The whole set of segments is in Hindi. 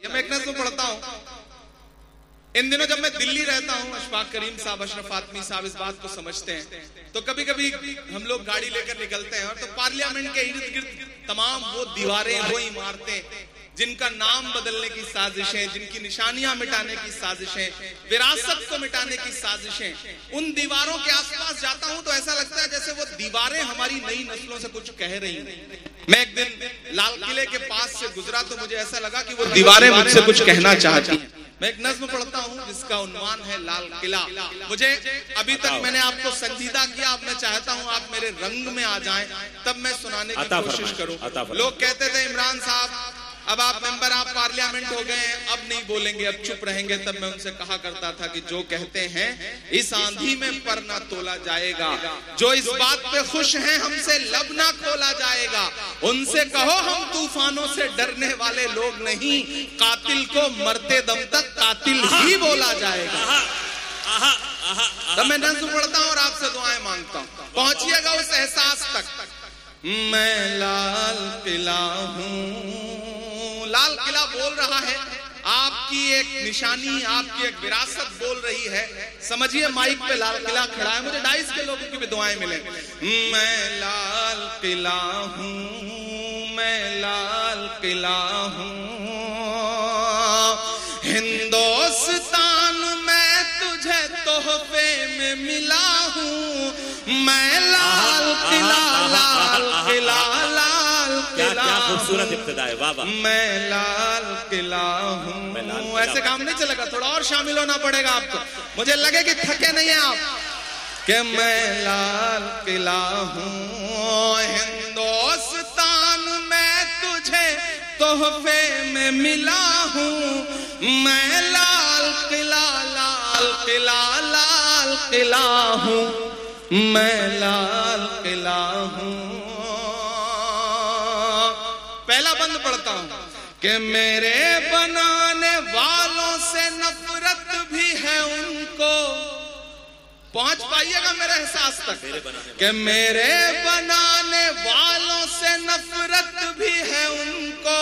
मैं एक नज़्म पढ़ता हूँ। इन दिनों जब मैं दिल्ली रहता हूँ, अशफाक करीम साहब, अशरफ आदमी साहब इस बात को समझते हैं, तो कभी कभी हम लोग गाड़ी लेकर निकलते हैं और तो पार्लियामेंट के इर्द गिर्द तमाम वो दीवारें, वो इमारतें जिनका नाम बदलने की साजिशें, जिनकी निशानियां मिटाने की साजिशें, विरासत को मिटाने की साजिशें, उन दीवारों के आसपास जाता हूं तो ऐसा लगता है जैसे वो दीवारें हमारी नई नस्लों से कुछ कह रही हैं। मैं एक दिन लाल किले के पास से गुजरा तो मुझे ऐसा लगा कि वो दीवारें मुझसे कुछ कहना चाहती हैं। मैं एक नज्म पढ़ता हूँ जिसका उन्वान है लाल किला। मुझे अभी तक मैंने आपको संजीदा किया, अब मैं चाहता हूँ आप मेरे रंग में आ जाएं, तब मैं सुनाने की कोशिश करूँ। लोग कहते थे इमरान साहब अब आप मेंबर आप पार्लियामेंट हो गए हैं, अब नहीं बोलेंगे, अब चुप रहेंगे। तब मैं उनसे कहा करता था कि जो कहते हैं इस आंधी में पर ना तोला जाएगा, जो इस बात पे खुश हैं हमसे लब ना खोला जाएगा, उनसे कहो हम तूफानों से डरने वाले लोग नहीं, कातिल को मरते दम तक कातिल ही बोला जाएगा। तब मैं नज़्म पढ़ता हूँ और आपसे दुआएं मांगता हूँ, पहुंचिएगा उस एहसास तक। मैं लाल किला हूँ, लाल किला बोल रहा है, आपकी एक निशानी, आपकी एक विरासत बोल रही है। समझिए माइक पे लाल किला खड़ा है, मुझे 2.5 के लोगों की भी दुआएं मिले। मैं लाल किला हूँ, मैं लाल किला हूँ, हिंदुस्तान में तुझे तोहफे में मिला हूँ। मैं लाल किला, लाल किला, लाल किला, क्या खूबसूरत इब्तिदा है, वाह वाह। मैं लाल किला हूँ। ऐसे काम नहीं चलेगा, थोड़ा और शामिल होना पड़ेगा आपको। मुझे लगे कि थके नहीं है आप, कि मैं लाल किला हूँ, हिंदुस्तान में तुझे तोहफे में मिला हूँ। मैं लाल किला, लाल किला, लाल किला हूँ, मैं लाल किला हूँ। पहला बंद पढ़ता हूँ कि मेरे बनाने वालों से नफरत भी है उनको। पहुंच पाइएगा मेरे एहसास तक कि मेरे बनाने वालों से नफरत भी है उनको,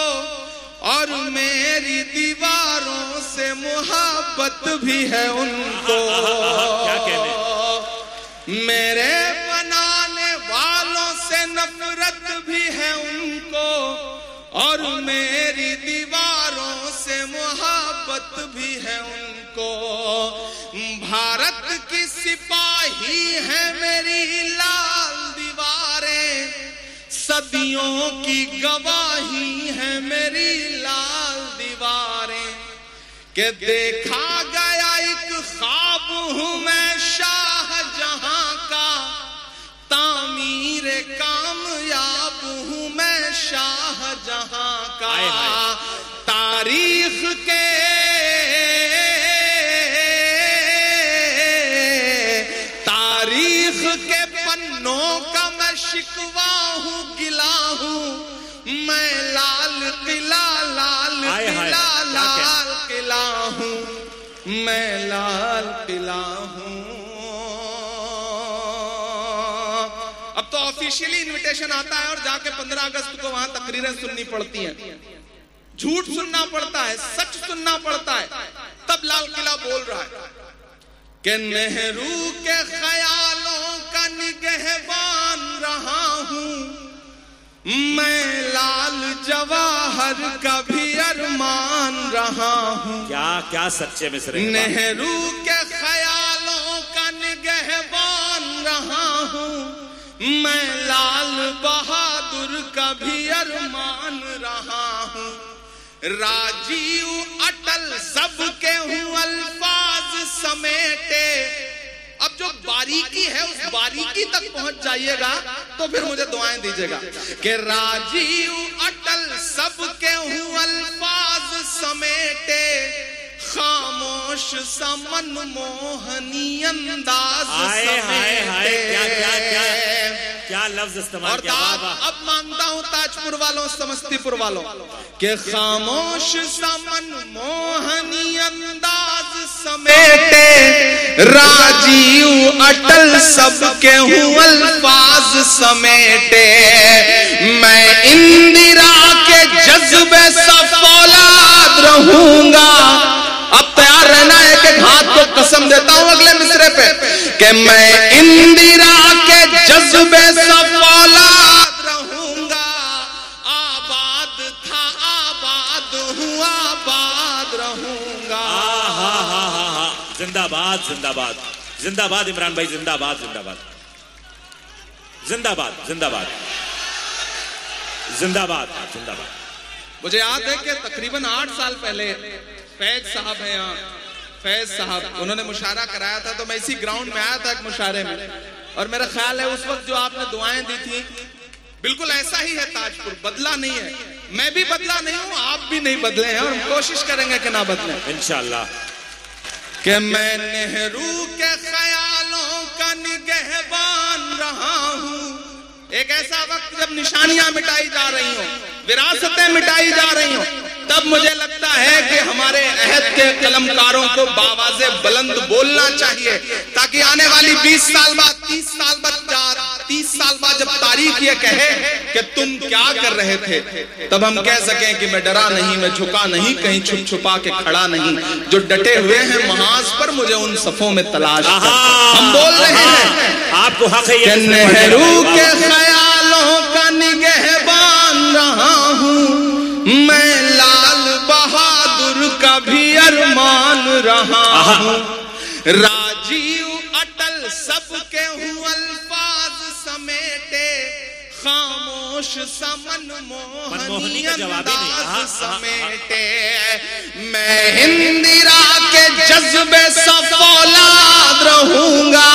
और मेरी दीवारों से मोहब्बत भी है उनको। क्या कहने, मेरे बनाने वालों से नफरत भी है उनको, और मेरी दीवारों से मोहब्बत भी है उनको। भारत की सिपाही है मेरी लाल दीवारें, सदियों की गवाही है मेरी लाल दीवारें। कि देखा गया एक ख्वाब हूँ मैं शाहजहां का, तामीर कामयाब हूँ मैं शाहजहां का। तारीख के पन्नों का मैं शिकवा हूँ, गिला हूँ। मैं लाल किला, लाल किला, लाल किला हूँ, मैं लाल किला हूँ। अब तो ऑफिशियली इनविटेशन आता है और जाके 15 अगस्त को वहां तकरीरें सुननी पड़ती हैं, झूठ सुनना पड़ता है, सच सुनना पड़ता है। तब लाल किला बोल रहा है कि नेहरू के ख्यालों का निगहबान रहा हूँ, मैं लाल जवाहर का भी अरमान रहा हूँ। क्या क्या सच्चे मिसरे। नेहरू के ख्यालों का निगहबान रहा हूँ, मैं लाल बहादुर का भी अरमान रहा हूँ। राजीव अटल सबके हूँ अल्फाज समेटे। अब जो बारीकी है उस बारीकी तक पहुंच जाइएगा तो फिर मुझे दुआएं दीजिएगा कि राजीव अटल सबके हूँ अल्फाज समेटे, खामोश सा मनमोहनी अंदाज समेटे। क्या लफ्ज इस्तेमाल किया। अब मांगता हूँ ताजपुर वालों, समस्तीपुर वालों के खामोश सा मनमोहनी अंदाज समेटे, राजीव अटल सबके हूँ अल्फाज समेटे। मैं इंदिरा के जज्बे सा फौलाद रहूं, कसम देता हूं अगले मिसरे पे कि मैं इंदिरा के जज्बे से फौलाद रहूंगा। आबाद था आबाद हूं आबाद रहूंगा। जिंदाबाद जिंदाबाद जिंदाबाद इमरान भाई, जिंदाबाद जिंदाबाद जिंदाबाद जिंदाबाद जिंदाबाद जिंदाबाद। मुझे याद है कि तकरीबन 8 साल पहले फैज साहब हैं यहाँ, फैज साहब, उन्होंने मुशायरा कराया था, तो मैं इसी ग्राउंड में आया था एक मुशायरे में, और मेरा ख्याल है उस वक्त जो आपने दुआएं दी थी बिल्कुल ऐसा ही है ताजपुर, बदला नहीं है। मैं भी बदला नहीं हूं, आप भी नहीं बदले हैं, और हम कोशिश करेंगे कि ना बदले इंशाअल्लाह। कि मैं नेहरू के ख्यालों का निगहबान रहा हूं। एक ऐसा वक्त जब निशानियां मिटाई जा रही हो, विरासतें मिटाई जा रही हो, तब मुझे लगता है कि हमारे अहद के कलमकारों को बावाज़े बुलंद बोलना चाहिए, ताकि आने वाली 20 साल बाद 30 साल बाद जब तारीख ये कहे कि तुम क्या कर रहे थे, तब हम कह सकें कि मैं डरा नहीं, मैं झुका नहीं, कहीं छुप छुपा के खड़ा नहीं। जो डटे हुए हैं महाज पर, मुझे उन सफों में तलाश कर। हम बोल रहे हैं आपको हक है ये, नेहरू के ख्यालों का निगहबान रहा हूं मैं, लाल बहादुर का भी अरमान रहा हूं। राजीव अटल सबके हूं अल्फाज समेटे, खामोश समन मोहनी अंदाज समेटे। मैं इंदिरा के जज्बे से फौलाद रहूंगा।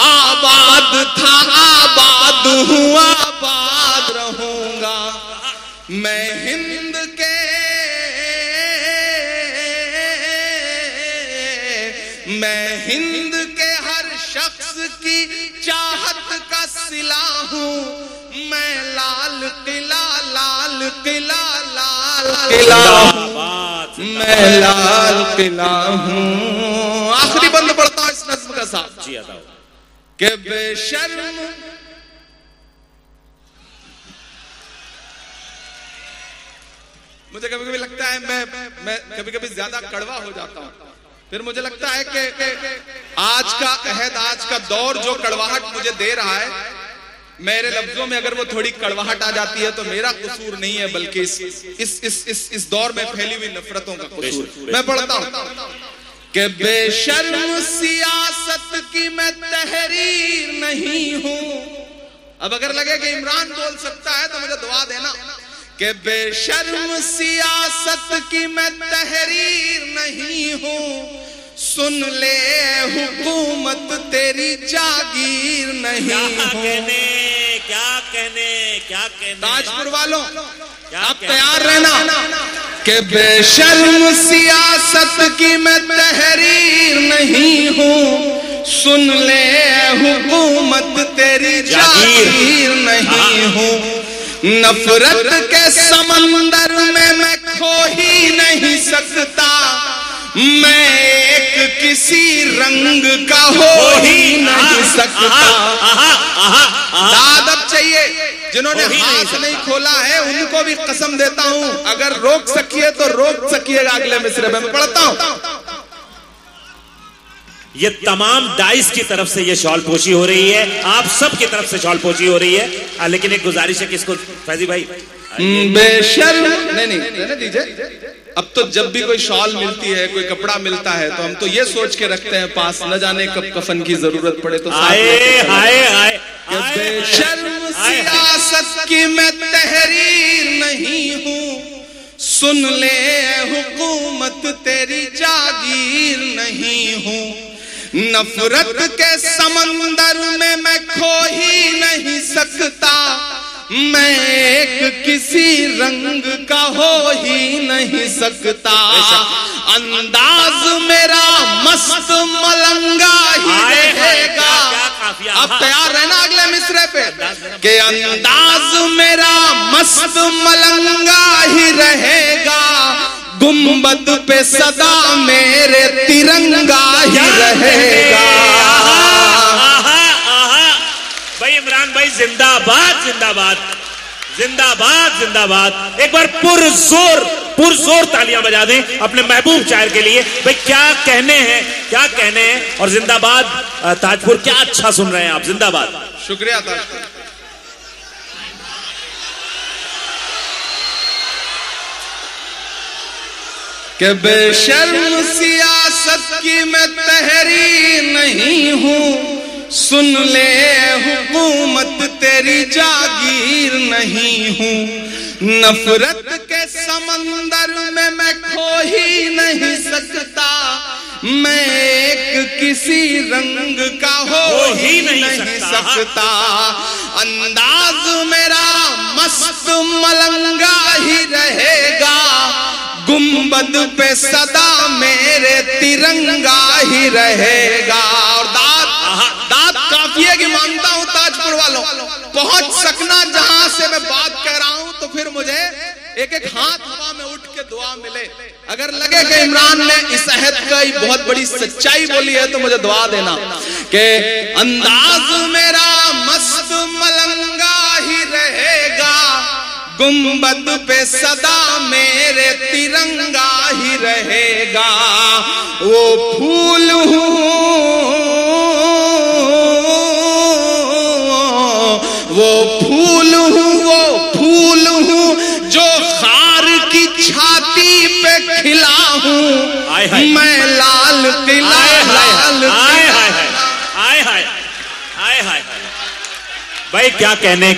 आबाद था आबाद हूं आबाद रहूंगा। मैं हिंद के हर शख्स की चाहत का सिला हूं। मैं लाल किला मैं लाल किला हूं। आखिरी बंद पढ़ता हूं इस नज्म का साथ जी आता कि बेशर्म मुझे कभी कभी लगता है मैं कभी कभी ज्यादा कड़वा हो जाता हूं। फिर मुझे लगता है कि आज का अहद, आज का दौर जो कड़वाहट मुझे दे रहा है, मेरे लफ्जों में अगर वो थोड़ी कड़वाहट आ जाती है तो मेरा कसूर नहीं है, बल्कि इस दौर में फैली हुई नफरतों का कसूर। मैं पढ़ता हूं कि बेशर्म सियासत की मैं तहरीर नहीं हूं। अब अगर लगे कि इमरान बोल सकता है तो मुझे दुआ देना कि बेशर्म सियासत की मैं तहरीर नहीं हूं। सुन ले हुकूमत तेरी जागीर नहीं हूं। क्या कहने ताजपुर वालों आप तैयार रहना कि बेशर्म सियासत की मैं तहरीर नहीं हूं। सुन ले हुकूमत तेरी जागीर नहीं हूं। नफरत के समंदर में मैं खो ही नहीं सकता। मैं एक किसी रंग का हो ही नहीं सकता। दादब चाहिए जिन्होंने हाथ नहीं खोला है, उनको भी कसम देता हूं, अगर रोक सकिए तो रोक सकिएगा। अगले मिसरे में मैं पढ़ता हूं। ये तमाम दाइस की तरफ से ये शॉल पोशी हो रही है, आप सब की तरफ से शॉल पोशी हो रही है। लेकिन एक गुजारिश है कि इसको फैजी भाई बेशर्म नहीं रहने दीजिए। अब तो जब भी कोई शॉल मिलती है, कोई कपड़ा मिलता है, तो हम तो ये सोच के रखते हैं पास, न जाने कब कफन की जरूरत पड़े तो बेशर्म सियासत की मैं तहरीर नहीं हूं। सुन ले हुकूमत तेरी जागीर नहीं हूं। नफरत के समंदर में मैं खो ही नहीं सकता। मैं एक किसी रंग का हो ही नहीं सकता। अंदाज मेरा मस्त मलंगा ही रहेगा। अब तैयार रहना अगले मिसरे पे कि अंदाज मेरा मस्त मलंगा ही रहेगा। गुंबद पे सदा मेरे तिरंगा ही रहेगा। भाई इमरान भाई जिंदाबाद जिंदाबाद जिंदाबाद जिंदाबाद। एक बार पुरजोर तालियां बजा दें अपने महबूब शायर के लिए। भाई क्या कहने हैं और जिंदाबाद ताजपुर, क्या अच्छा सुन रहे हैं आप, जिंदाबाद। शुक्रिया ताजपुर। कि बेशर्म सियासत की मैं तहरी नहीं हूं, सुन ले हुकूमत तेरी जागीर नहीं हूं। नफरत के समंदर में मैं खो ही नहीं सकता, मैं एक किसी रंग का हो ही नहीं सकता। अंदाज मेरा मस्त मलंगा ही रहेगा, गुंबद पे सदा मेरे तिरंगा ही रहेगा। और दाद काफिये की मांगता हूं ताजपुर वालों, पहुंच सकना जहां से मैं बात कह रहा हूं, तो फिर मुझे एक एक हाथ हवा में उठ के दुआ मिले। अगर लगे कि इमरान ने इस अहद का बहुत बड़ी सच्चाई बोली है तो मुझे दुआ देना कि अंदाज मेरा मस्त मलंगा ही रहेगा, गुंबद पे सदा मेरे तिरंगा ही रहेगा। वो फूल हूँ, वो फूल हूँ जो खार की छाती पे खिला हूँ। मैं लाल किला हाय भाई क्या कहने